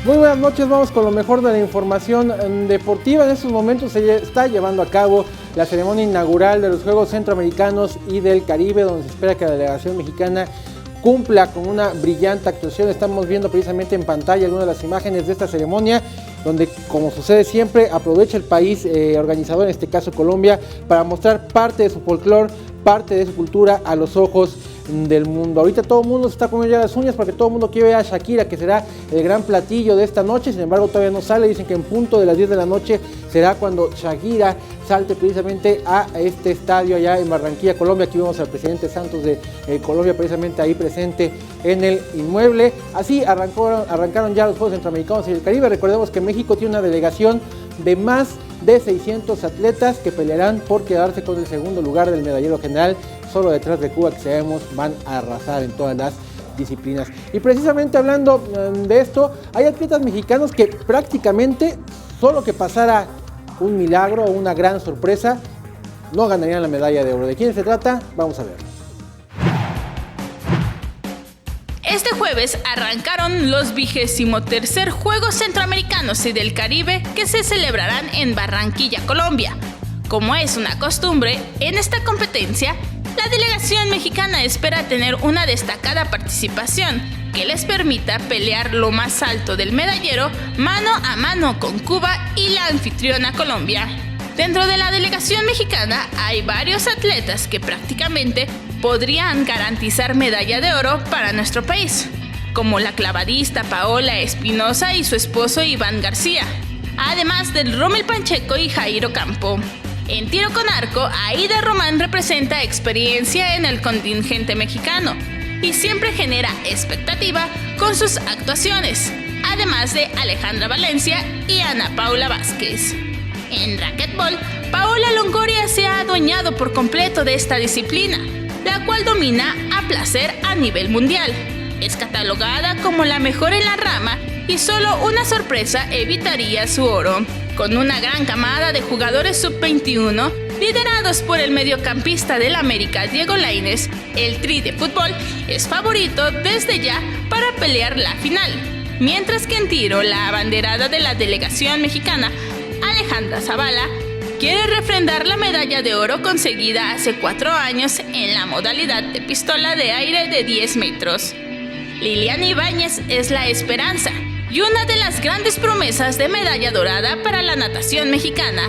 Muy buenas noches, vamos con lo mejor de la información deportiva. En estos momentos se está llevando a cabo la ceremonia inaugural de los Juegos Centroamericanos y del Caribe, donde se espera que la delegación mexicana cumpla con una brillante actuación. Estamos viendo precisamente en pantalla algunas de las imágenes de esta ceremonia, donde, como sucede siempre, aprovecha el país organizador, en este caso Colombia, para mostrar parte de su folclore, parte de su cultura a los ojos del mundo. Ahorita todo el mundo se está comiendo ya las uñas porque todo el mundo quiere ver a Shakira, que será el gran platillo de esta noche. Sin embargo, todavía no sale. Dicen que en punto de las 10 de la noche será cuando Shakira salte precisamente a este estadio allá en Barranquilla, Colombia. Aquí vemos al presidente Santos de Colombia precisamente ahí presente en el inmueble. Así arrancaron ya los Juegos Centroamericanos y del Caribe. Recordemos que México tiene una delegación de más de 600 atletas que pelearán por quedarse con el segundo lugar del medallero general, solo detrás de Cuba, que sabemos van a arrasar en todas las disciplinas. Y precisamente hablando de esto, hay atletas mexicanos que prácticamente, solo que pasara un milagro o una gran sorpresa, no ganarían la medalla de oro. ¿De quién se trata? Vamos a ver. Este jueves arrancaron los 23 Juegos Centroamericanos y del Caribe, que se celebrarán en Barranquilla, Colombia. Como es una costumbre, en esta competencia, la delegación mexicana espera tener una destacada participación que les permita pelear lo más alto del medallero mano a mano con Cuba y la anfitriona Colombia. Dentro de la delegación mexicana hay varios atletas que prácticamente podrían garantizar medalla de oro para nuestro país, como la clavadista Paola Espinosa y su esposo Iván García, además del Rommel Pacheco y Jairo Campo. En tiro con arco, Aida Román representa experiencia en el contingente mexicano y siempre genera expectativa con sus actuaciones, además de Alejandra Valencia y Ana Paula Vázquez. En racquetball, Paola Longoria se ha adueñado por completo de esta disciplina, la cual domina a placer a nivel mundial. Es catalogada como la mejor en la rama y solo una sorpresa evitaría su oro. Con una gran camada de jugadores sub-21, liderados por el mediocampista del América Diego Lainez, el Tri de fútbol es favorito desde ya para pelear la final. Mientras que en tiro, la abanderada de la delegación mexicana, Alejandra Zavala, quiere refrendar la medalla de oro conseguida hace 4 años en la modalidad de pistola de aire de 10 metros. Liliana Ibáñez es la esperanza y una de las grandes promesas de medalla dorada para la natación mexicana.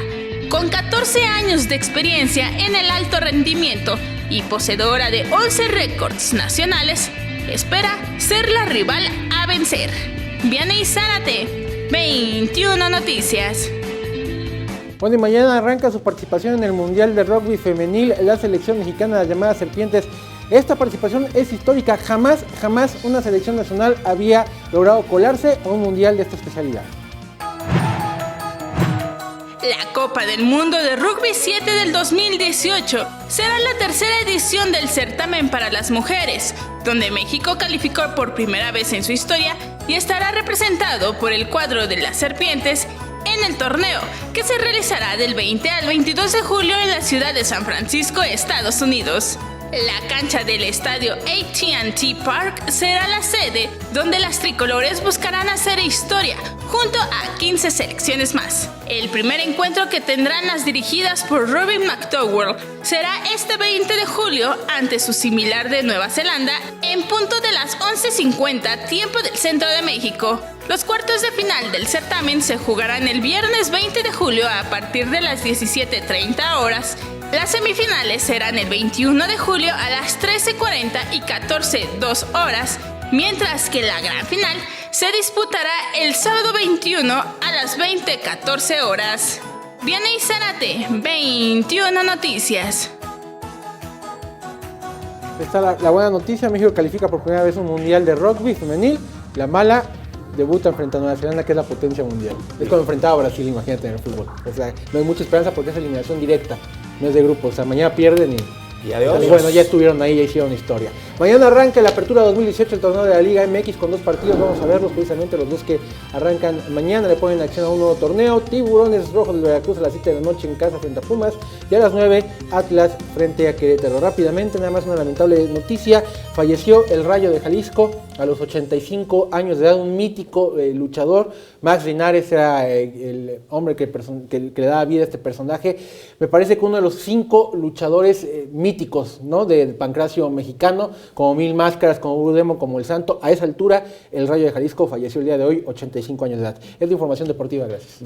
Con 14 años de experiencia en el alto rendimiento y poseedora de 11 récords nacionales, espera ser la rival a vencer. Vianey Zárate, 21 Noticias. Bueno, y mañana arranca su participación en el Mundial de Rugby Femenil, la selección mexicana de las llamadas Serpientes. Esta participación es histórica, jamás una selección nacional había logrado colarse a un mundial de esta especialidad. La Copa del Mundo de Rugby 7 del 2018 será la tercera edición del certamen para las mujeres, donde México calificó por primera vez en su historia y estará representado por el cuadro de las Serpientes en el torneo, que se realizará del 20 al 22 de julio en la ciudad de San Francisco, Estados Unidos. La cancha del estadio AT&T Park será la sede donde las tricolores buscarán hacer historia junto a 15 selecciones más. El primer encuentro, que tendrán las dirigidas por Robin McDowell, será este 20 de julio ante su similar de Nueva Zelanda en punto de las 11:50 tiempo del centro de México. Los cuartos de final del certamen se jugarán el viernes 20 de julio a partir de las 17:30 horas. Las semifinales serán el 21 de julio a las 13:40 y 14:02 horas, mientras que la gran final se disputará el sábado 21 a las 20:14 horas. Vianey Zárate, 21 Noticias. Está la buena noticia: México califica por primera vez un mundial de rugby femenil. La mala, debuta frente a Nueva Zelanda, que es la potencia mundial. Es como enfrentaba a Brasil, imagínate, en el fútbol. O sea, no hay mucha esperanza porque es eliminación directa, no es de grupo. O sea, mañana pierden Día de hoy. Bueno, ya estuvieron ahí, ya hicieron historia. Mañana arranca la apertura 2018, el torneo de la Liga MX con 2 partidos. Vamos a verlos, precisamente los 2 que arrancan mañana. Le ponen acción a un nuevo torneo. Tiburones Rojos de Veracruz a las 7 de la noche en casa frente a Pumas. Y a las 9, Atlas frente a Querétaro. Rápidamente, nada más una lamentable noticia. Falleció el Rayo de Jalisco a los 85 años de edad, un mítico luchador. Max Linares era el hombre que le daba vida a este personaje. Me parece que uno de los 5 luchadores míticos, ¿no?, del pancracio mexicano, como Mil Máscaras, como Blue Demon, como El Santo. A esa altura, el Rayo de Jalisco falleció el día de hoy, 85 años de edad. Es la información deportiva, gracias.